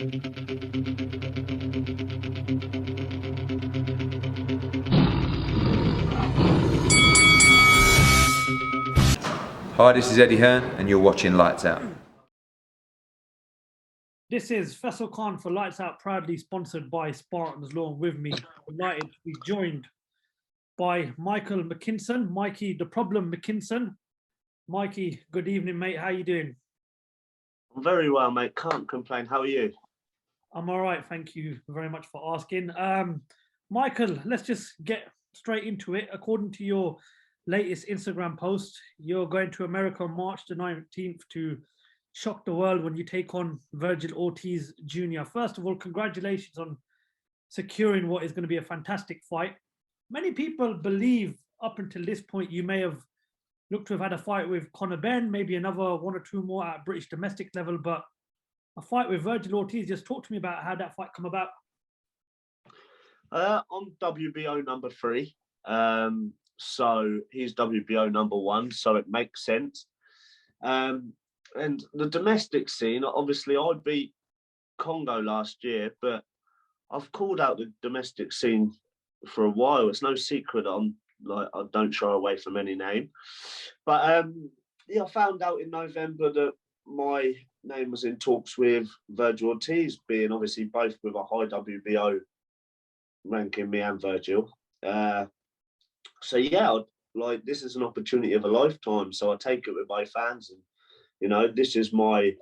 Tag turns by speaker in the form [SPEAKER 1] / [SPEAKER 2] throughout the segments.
[SPEAKER 1] Hi, this is Eddie Hearn, and you're watching Lights Out.
[SPEAKER 2] This is Faisal Khan for Lights Out, proudly sponsored by Spartans Law. And with me, delighted to be joined by Michael Mckinson, Mikey, the problem Mckinson. Mikey, good evening, mate. How you doing?
[SPEAKER 3] I'm very well, mate. Can't complain. How are you?
[SPEAKER 2] I'm all right. Thank you very much for asking. Michael, let's just get straight into it. According to your latest Instagram post, you're going to America on March the 19th to shock the world when you take on Vergil Ortiz Jr. First of all, congratulations on securing what is going to be a fantastic fight. Many people believe up until this point you may have looked to have had a fight with Conor Benn, maybe another one or two more at British domestic level, but a fight with Vergil Ortiz. Just talk to me about how that fight come about.
[SPEAKER 3] I'm WBO number 3. So he's WBO number 1, so it makes sense. And the domestic scene, obviously I beat Congo last year, but I've called out the domestic scene for a while. It's no secret I don't shy away from any name. But yeah, I found out in November that my name was in talks with Vergil Ortiz, being obviously both with a high WBO ranking, me and Virgil. So yeah, this is an opportunity of a lifetime. So I take it with both hands, and you know, this is my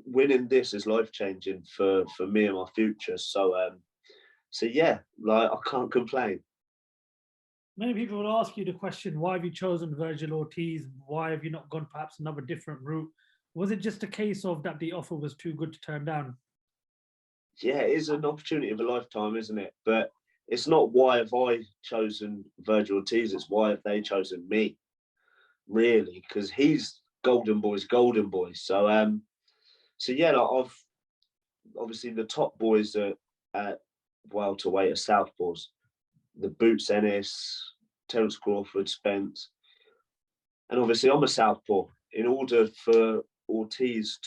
[SPEAKER 3] winning this is life changing for me and my future. So yeah, I can't complain.
[SPEAKER 2] Many people will ask you the question, why have you chosen Vergil Ortiz? Why have you not gone perhaps another different route? Was it just a case of that the offer was too good to turn down?
[SPEAKER 3] Yeah, it is an opportunity of a lifetime, isn't it? But it's not why have I chosen Vergil Ortiz, it's why have they chosen me, really, because he's golden boy. So yeah, I've obviously the top boys at welterweight are southpaws. The Boots Ennis, Terence Crawford, Spence, and obviously I'm a southpaw. In order for Ortiz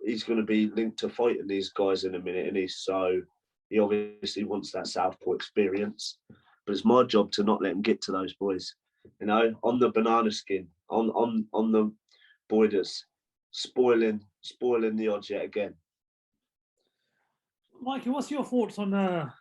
[SPEAKER 3] he's going to be linked to fighting these guys in a minute, and he obviously wants that southpaw experience. But it's my job to not let him get to those boys. You know, on the banana skin, on the boy that's spoiling the odds yet again.
[SPEAKER 2] Mikey, what's your thoughts on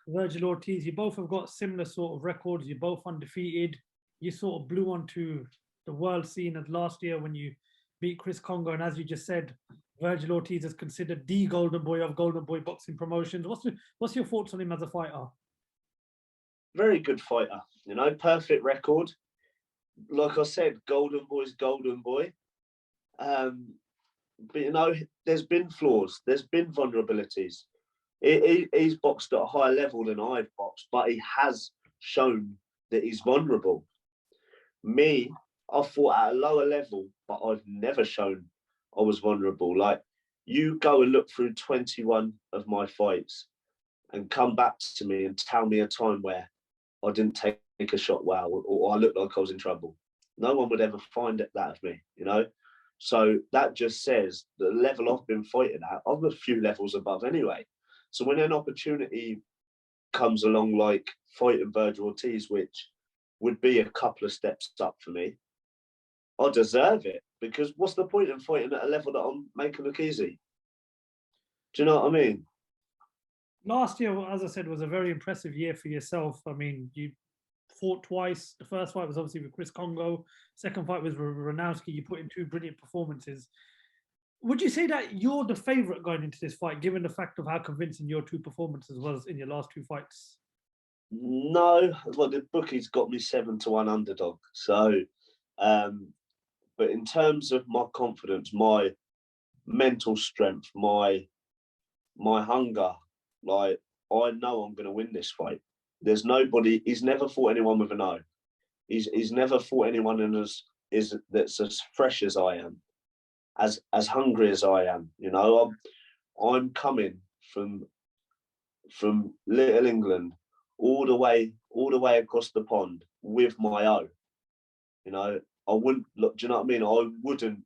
[SPEAKER 2] Vergil Ortiz? You both have got similar sort of records. You're both undefeated. You sort of blew onto the world scene at last year when you beat Chris Congo. And as you just said, Vergil Ortiz is considered the golden boy of golden boy boxing promotions. What's your thoughts on him as a fighter?
[SPEAKER 3] Very good fighter. You know, perfect record. Like I said, golden boy's golden boy. But you know, there's been flaws. There's been vulnerabilities. He's boxed at a higher level than I've boxed, but he has shown that he's vulnerable. Me, I fought at a lower level, but I've never shown I was vulnerable. Like, you go and look through 21 of my fights and come back to me and tell me a time where I didn't take a shot well, or I looked like I was in trouble. No one would ever find that of me, you know? So that just says the level I've been fighting at, I'm a few levels above anyway. So when an opportunity comes along like fighting Vergil Ortiz, which would be a couple of steps up for me, I deserve it, because what's the point in fighting at a level that I'm making look easy? Do you know what I mean?
[SPEAKER 2] Last year, as I said, was a very impressive year for yourself. I mean, you fought twice. The first fight was obviously with Chris Congo. Second fight was with Ranowski. You put in 2 brilliant performances. Would you say that you're the favourite going into this fight, given the fact of how convincing your 2 performances was in your last 2 fights?
[SPEAKER 3] No, well, the bookies got me 7-1 underdog. So, but in terms of my confidence, my mental strength, my hunger, like, I know I'm going to win this fight. There's nobody. He's never fought anyone with a no. He's never fought anyone that's as fresh as I am, as hungry as I am. You know, I'm coming from Little England all the way across the pond with my own. You know, I wouldn't look. Do you know what I mean? I wouldn't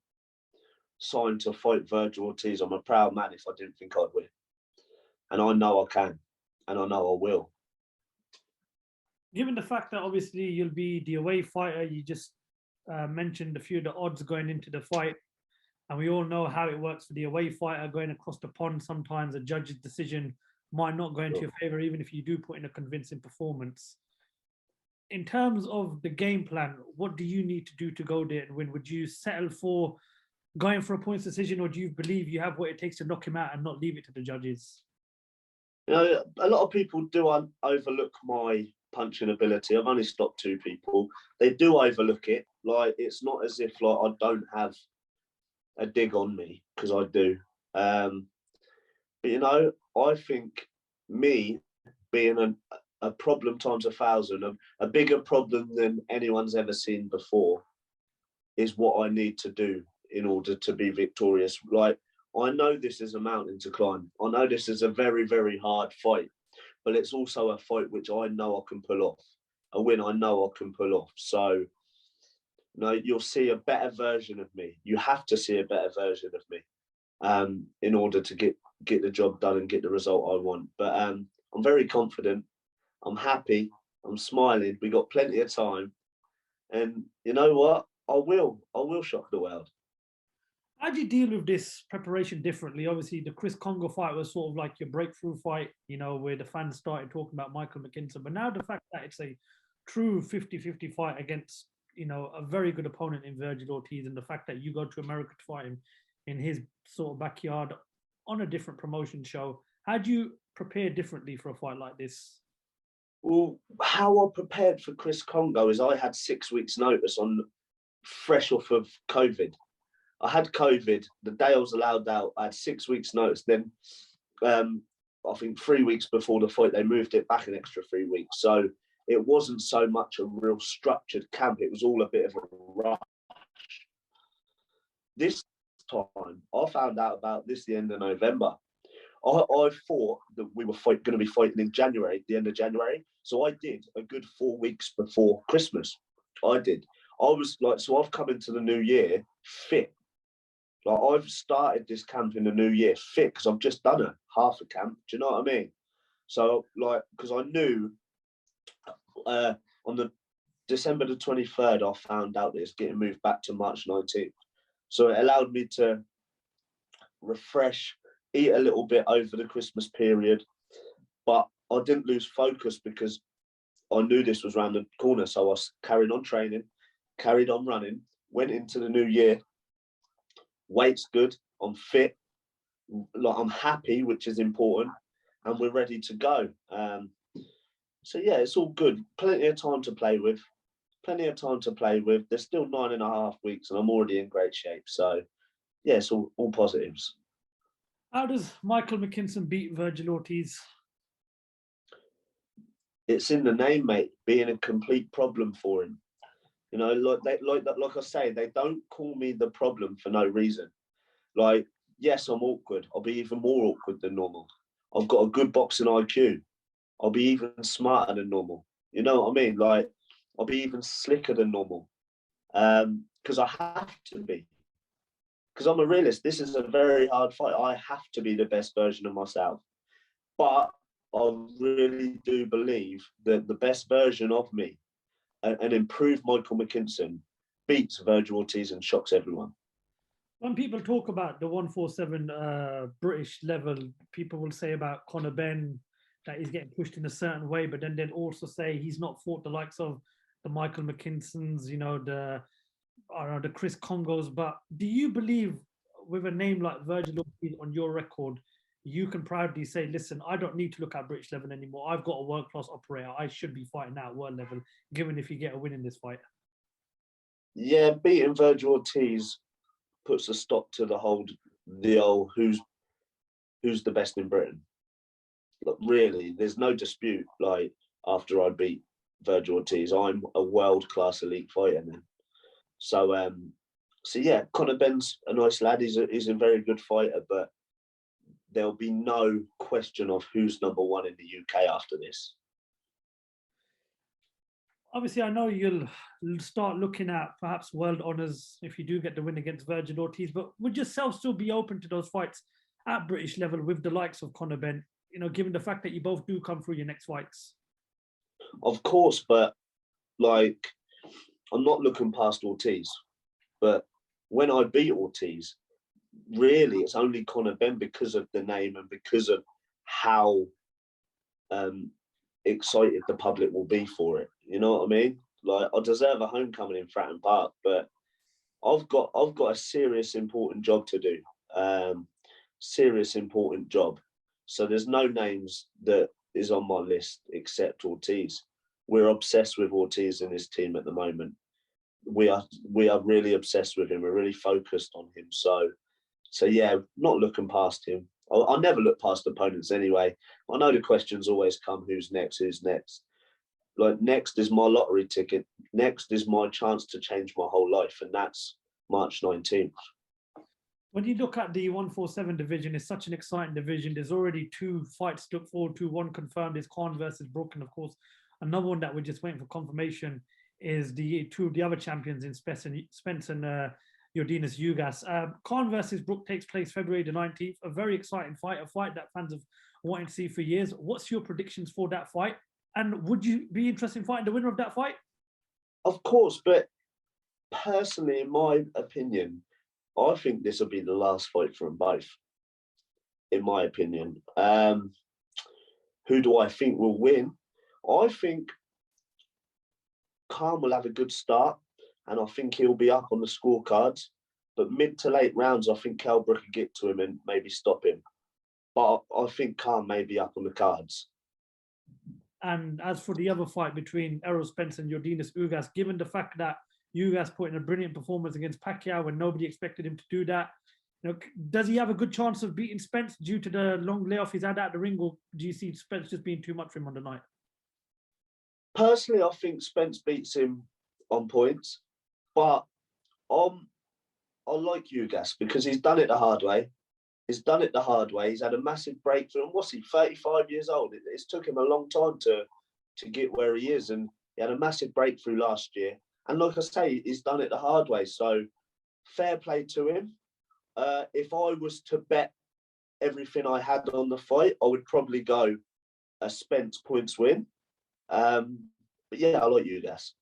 [SPEAKER 3] signed to fight Vergil Ortiz. I'm a proud man if I didn't think I'd win. And I know I can, and I know I will.
[SPEAKER 2] Given the fact that obviously you'll be the away fighter, you just mentioned a few of the odds going into the fight, and we all know how it works for the away fighter going across the pond. Sometimes a judge's decision might not go into your favor, even if you do put in a convincing performance. In terms of the game plan, what do you need to do to go there and win? Would you settle for going for a points decision, or do you believe you have what it takes to knock him out and not leave it to the judges?
[SPEAKER 3] You know, a lot of people do overlook my punching ability. I've only stopped 2 people. They do overlook it. Like, it's not as if like I don't have a dig on me, because I do. But you know, I think me being a problem times 1,000, a bigger problem than anyone's ever seen before, is what I need to do in order to be victorious. Like, I know this is a mountain to climb. I know this is a very, very hard fight, but it's also a fight which I know I can pull off. A win I know I can pull off. So, you know, you'll see a better version of me. You have to see a better version of me in order to get the job done and get the result I want. But I'm very confident. I'm happy. I'm smiling. We got plenty of time. And you know what? I will shock the world.
[SPEAKER 2] How do you deal with this preparation differently? Obviously, the Chris Congo fight was sort of like your breakthrough fight, you know, where the fans started talking about Michael Mckinson. But now the fact that it's a true 50-50 fight against, you know, a very good opponent in Vergil Ortiz, and the fact that you go to America to fight him in his sort of backyard on a different promotion show, how do you prepare differently for a fight like this?
[SPEAKER 3] Well, how I prepared for Chris Congo is I had 6 weeks' notice on fresh off of COVID. I had COVID the day I was allowed out. I had 6 weeks' notice. Then, I think 3 weeks before the fight, they moved it back an extra 3 weeks. So it wasn't so much a real structured camp. It was all a bit of a rush. This time, I found out about this the end of November. I thought that we were going to be fighting in January, the end of January. So I did a good 4 weeks before Christmas. I did. I was like, so I've come into the new year fit. Like, I've started this camp in the new year fit because I've just done half a camp. Do you know what I mean? So, like, because I knew on the December the 23rd, I found out that it's getting moved back to March 19th. So it allowed me to refresh, eat a little bit over the Christmas period, but I didn't lose focus because I knew this was around the corner. So I carried on training, carried on running, went into the new year. Weight's good, I'm fit, like I'm happy, which is important, and we're ready to go. So yeah, it's all good. Plenty of time to play with. There's still 9.5 weeks, and I'm already in great shape. So yeah, it's all positives.
[SPEAKER 2] How does Michael Mckinson beat Vergil Ortiz?
[SPEAKER 3] It's in the name, mate. Being a complete problem for him. You know, like I say, they don't call me the problem for no reason. Like, yes, I'm awkward. I'll be even more awkward than normal. I've got a good boxing IQ. I'll be even smarter than normal. You know what I mean? Like, I'll be even slicker than normal. Because I have to be. Because I'm a realist. This is a very hard fight. I have to be the best version of myself. But I really do believe that the best version of me, an improved Michael Mckinson, beats Vergil Ortiz and shocks everyone.
[SPEAKER 2] When people talk about the 147 British level, people will say about Conor Benn that he's getting pushed in a certain way, but then they'll also say he's not fought the likes of the Michael Mckinsons, you know, the Chris Congos. But do you believe with a name like Vergil Ortiz on your record, you can proudly say, listen, I don't need to look at British level anymore. I've got a world-class operator. I should be fighting at world level, given if you get a win in this fight?
[SPEAKER 3] Yeah, beating Vergil Ortiz puts a stop to the old who's the best in Britain. Look, really, there's no dispute. Like, after I beat Vergil Ortiz, I'm a world-class elite fighter now. So, so yeah, Conor Benn's a nice lad. He's a very good fighter, but there'll be no question of who's number one in the UK after this.
[SPEAKER 2] Obviously, I know you'll start looking at perhaps world honors if you do get the win against Vergil Ortiz, but would yourself still be open to those fights at British level with the likes of Conor Benn, given the fact that you both do come through your next fights?
[SPEAKER 3] Of course, but like, I'm not looking past Ortiz. But when I beat Ortiz, really, it's only Conor Benn because of the name and because of how excited the public will be for it. You know what I mean? Like, I deserve a homecoming in Fratton Park, but I've got a serious important job to do. Serious important job. So there's no names that is on my list except Ortiz. We're obsessed with Ortiz and his team at the moment. We are really obsessed with him. We're really focused on him. So yeah, not looking past him. I never look past opponents anyway. I know the questions always come, who's next, who's next? Like, next is my lottery ticket. Next is my chance to change my whole life, and that's March 19th.
[SPEAKER 2] When you look at the 147 division, it's such an exciting division. There's already 2 fights to look forward to. One confirmed is Khan versus Brook, and of course, another one that we're just waiting for confirmation is the 2 of the other champions in Spence and Yordenis Ugas. Khan versus Brook takes place February the 19th. A very exciting fight, a fight that fans have wanted to see for years. What's your predictions for that fight? And would you be interested in fighting the winner of that fight?
[SPEAKER 3] Of course, but personally, in my opinion, I think this will be the last fight for them both. In my opinion, who do I think will win? I think Khan will have a good start, and I think he'll be up on the scorecards. But mid to late rounds, I think Brook could get to him and maybe stop him. But I think Khan may be up on the cards.
[SPEAKER 2] And as for the other fight between Errol Spence and Yordenis Ugas, given the fact that Ugas put in a brilliant performance against Pacquiao when nobody expected him to do that, does he have a good chance of beating Spence due to the long layoff he's had at the ring, or do you see Spence just being too much for him on the night?
[SPEAKER 3] Personally, I think Spence beats him on points, but I like Ugas because he's done it the hard way. He's done it the hard way. He's had a massive breakthrough. And what's he, 35 years old? It's took him a long time to get where he is. And he had a massive breakthrough last year. And like I say, he's done it the hard way. So fair play to him. If I was to bet everything I had on the fight, I would probably go a Spence points win. But yeah, I like Ugas.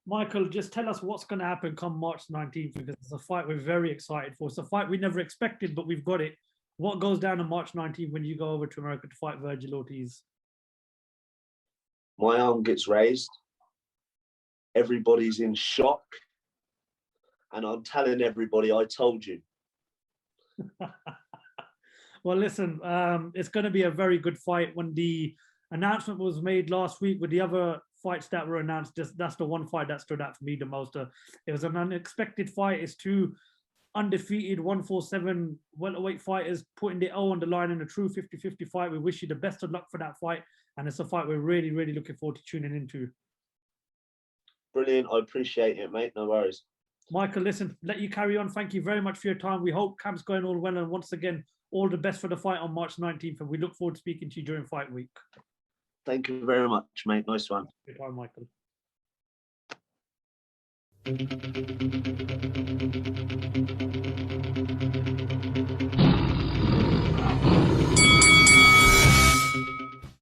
[SPEAKER 2] Michael, just tell us what's going to happen come March 19th, because it's a fight we're very excited for. It's a fight we never expected, but we've got it. What goes down on March 19th when you go over to America to fight Vergil Ortiz?
[SPEAKER 3] My arm gets raised. Everybody's in shock. And I'm telling everybody, I told you.
[SPEAKER 2] Well, listen, it's going to be a very good fight. When the announcement was made last week with the other fights that were announced, that's the one fight that stood out for me the most. It was an unexpected fight. It's 2 undefeated 147 welterweight fighters putting their O on the line in a true 50-50 fight. We wish you the best of luck for that fight, and it's a fight we're really, really looking forward to tuning into.
[SPEAKER 3] Brilliant. I appreciate it, mate. No worries.
[SPEAKER 2] Michael, listen, let you carry on. Thank you very much for your time. We hope camp's going all well, and once again, all the best for the fight on March 19th, and we look forward to speaking to you during fight week.
[SPEAKER 3] Thank you very much, mate. Nice one.
[SPEAKER 2] Good time, Michael.